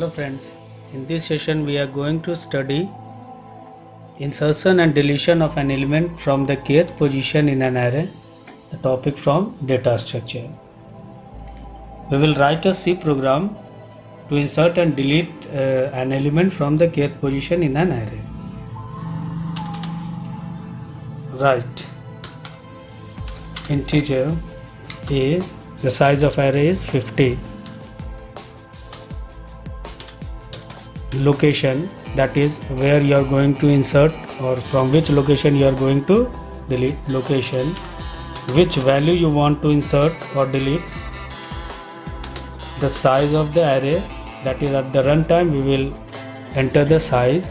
Hello friends, in this session we are going to study insertion and deletion of an element from the kth position in an array, the topic from data structure. We will write a C program to insert and delete an element from the kth position in an array. Write integer a, the size of array is 50. Location, that is where you are going to insert or from which location you are going to delete. Location, which value you want to insert or delete. The size of the array, that is at the runtime we will enter the size.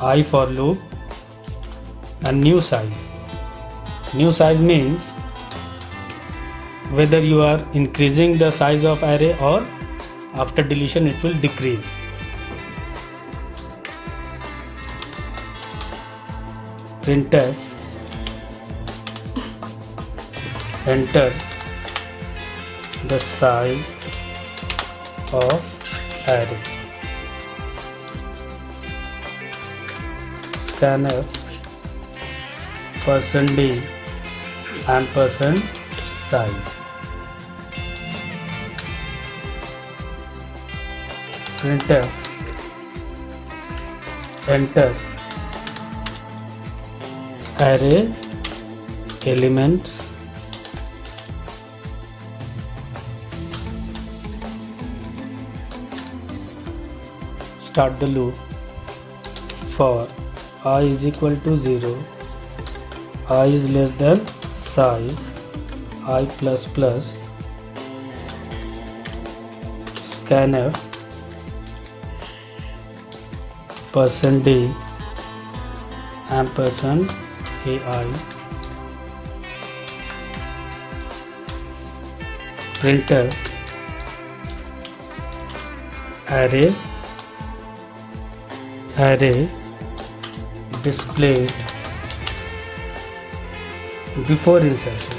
I for loop, and new size. New size means whether you are increasing the size of array or after deletion it will decrease. Printf, enter the size of array. Scanf %d and %size. Printf, enter array elements start the loop for I is equal to 0, I is less than size, I plus plus, scanf %d ampersand AI. Printer array displayed before insertion.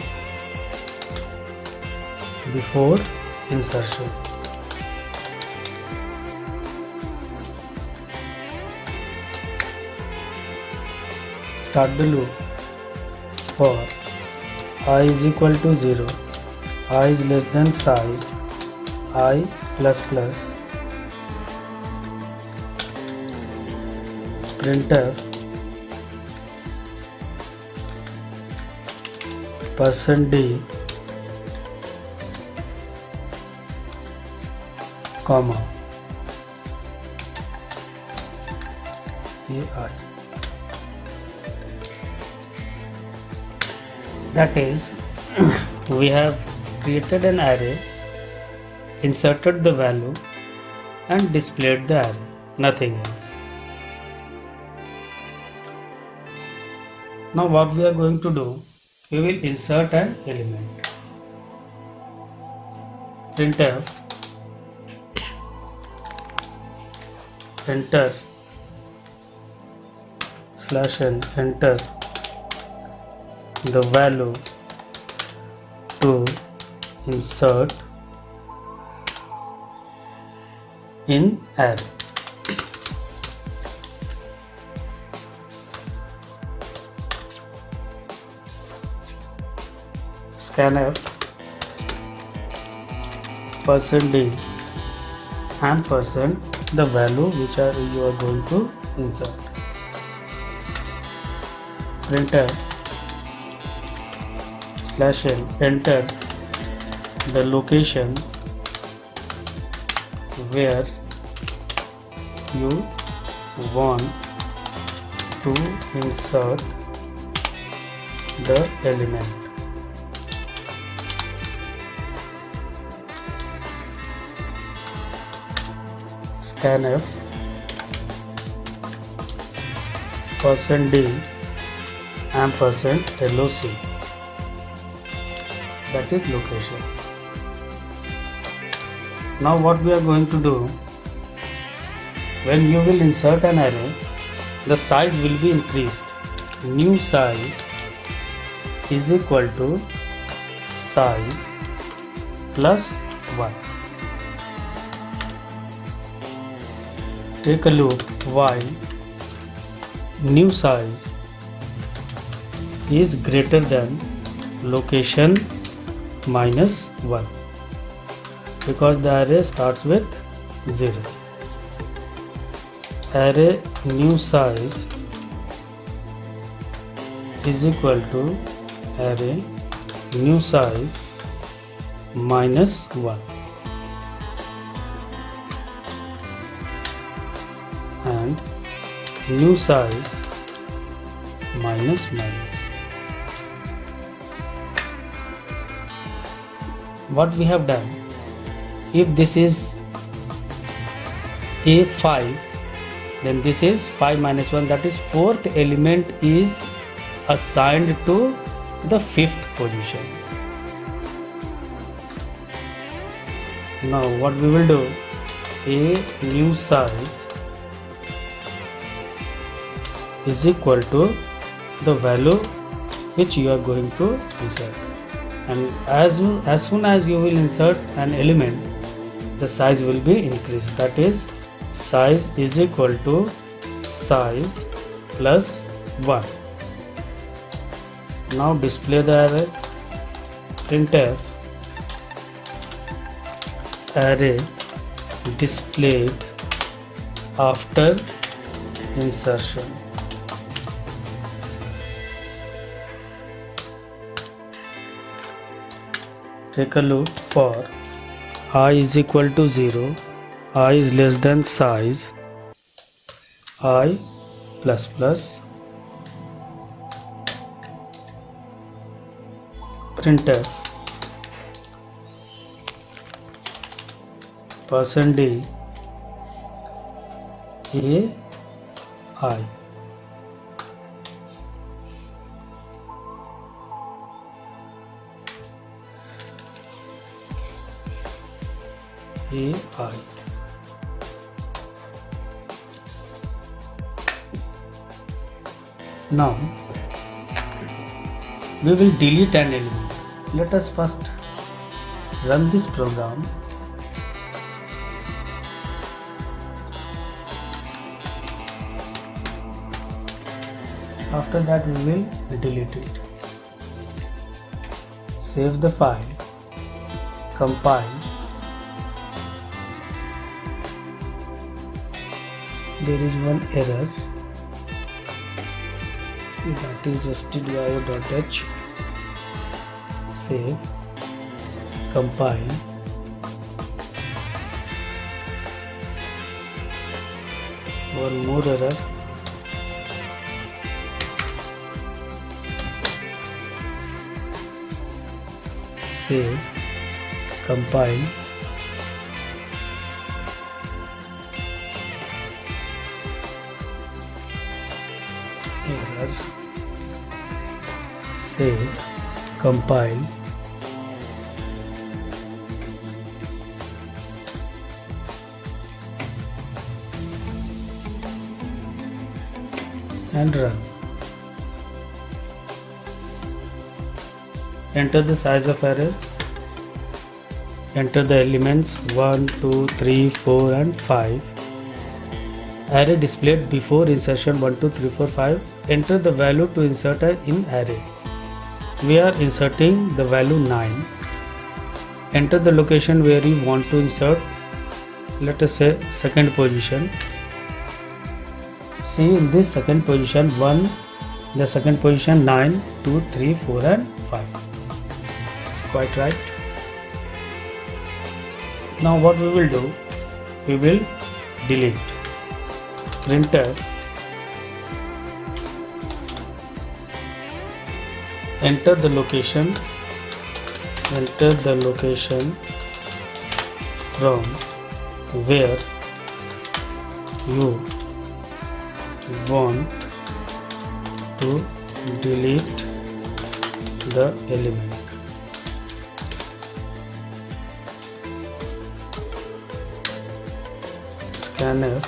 Start the loop for I is equal to 0, I is less than size, I plus plus, printf %d comma AI. That is, we have created an array, inserted the value and displayed the array, nothing else. Now what we are going to do, we will insert an element. Printf, enter /n, enter the value to insert in array. Scanf %d ampersand the value which you are going to insert. Printf /n, enter the location where you want to insert the element. Scanf %d ampersand LOC, that is location. Now what we are going to do, when you will insert an array, the size will be increased. New size is equal to size plus 1. take a loop while new size is greater than location minus 1, because the array starts with 0. Array new size is equal to array new size minus 1, and new size minus minus. What we have done, if this is A5, then this is 5 minus 1, that is fourth element is assigned to the fifth position. Now what we will do, a new size is equal to the value which you are going to insert, and as soon as you will insert an element, the size will be increased. That is, size is equal to size plus 1. Now display the array. Printf array displayed after insertion. Take a loop for I is equal to 0, I is less than size, I plus plus, printf %d ai. AI. Now we will delete an element. Let us first run this program. After that we will delete it. Save the file, compile. There is one error, that is stdio.h. Save, compile, one more error, save, compile, error, save, compile, and run. Enter the size of array. Enter the elements 1, 2, 3, 4 and 5. Array displayed before insertion 1, 2, 3, 4, 5. Enter the value to insert in array. We are inserting the value 9. Enter the location where you want to insert. Let us say second position. See, in this second position 1, the second position 9, 2, 3, 4 and 5. It's quite right. Now what we will do, we will delete. Printf enter the location from where you want to delete the element. Scanf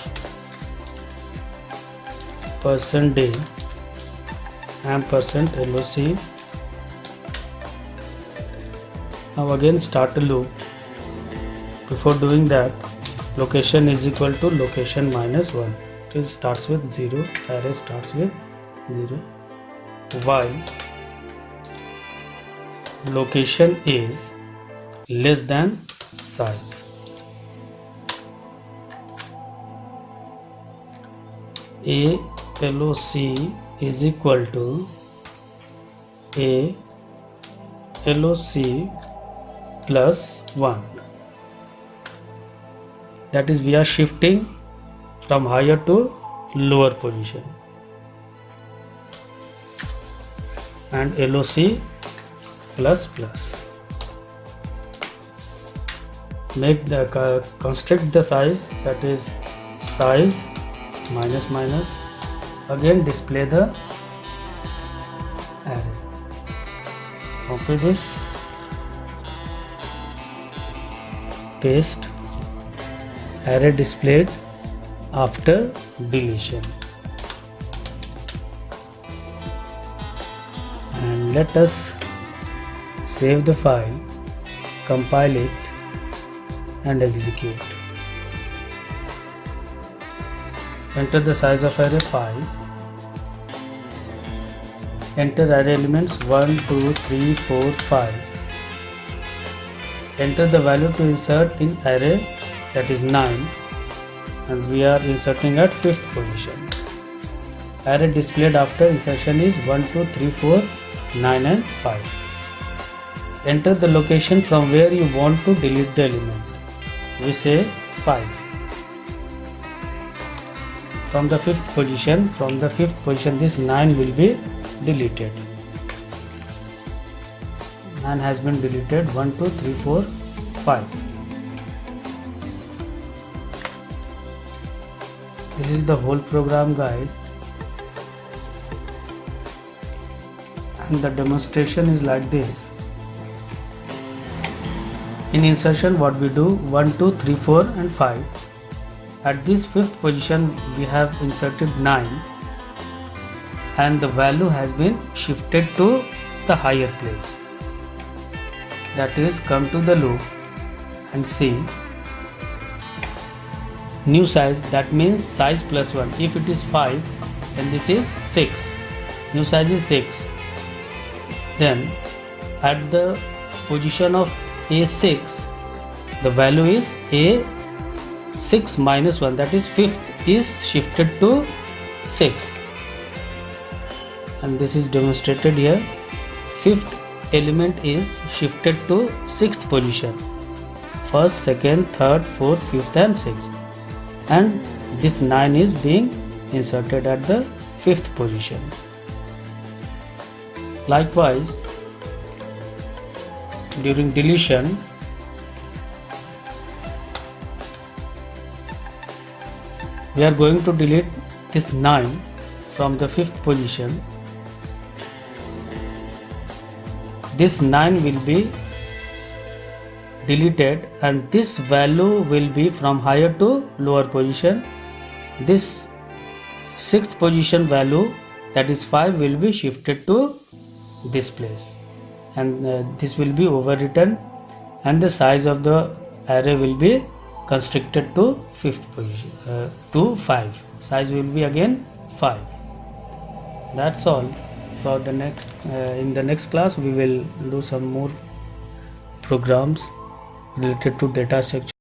%d %loc. Now again start a loop. Before doing that, location is equal to location minus 1. It starts with 0, array starts with 0, while location is less than size. A LOC is equal to A LOC plus 1. That is, we are shifting from higher to lower position, and LOC plus plus. Make the construct the size, that is size minus minus. Again display the array. Copy this, paste, array displayed after deletion, and let us save the file, compile it and execute. Enter the size of array 5. Enter array elements 1, 2, 3, 4, 5. Enter the value to insert in array, that is 9, and we are inserting at 5th position. Array displayed after insertion is 1, 2, 3, 4, 9 and 5. Enter the location from where you want to delete the element. We say 5. From the 5th position, this 9 will be deleted. 9 has been deleted. 1, 2, 3, 4, 5. This is the whole program, guys, and the demonstration is like this. In insertion, what we do, 1, 2, 3, 4 and 5. At this 5th position we have inserted 9, and the value has been shifted to the higher place. That is, come to the loop and see new size, that means size plus 1. If it is 5, then this is 6. New size is 6. Then at the position of A6, the value is A6 minus 1, that is 5th is shifted to 6th, and this is demonstrated here. 5th element is shifted to 6th position, 1st, 2nd, 3rd, 4th, 5th and 6th, and this 9 is being inserted at the 5th position. Likewise, during deletion, we are going to delete this 9 from the 5th position. This 9 will be deleted, and this value will be from higher to lower position. This 6th position value, that is 5, will be shifted to this place, and this will be overwritten, and the size of the array will be constricted to 5th position, to 5. Size will be again 5. That's all. For the next in the next class we will do some more programs related to data structure.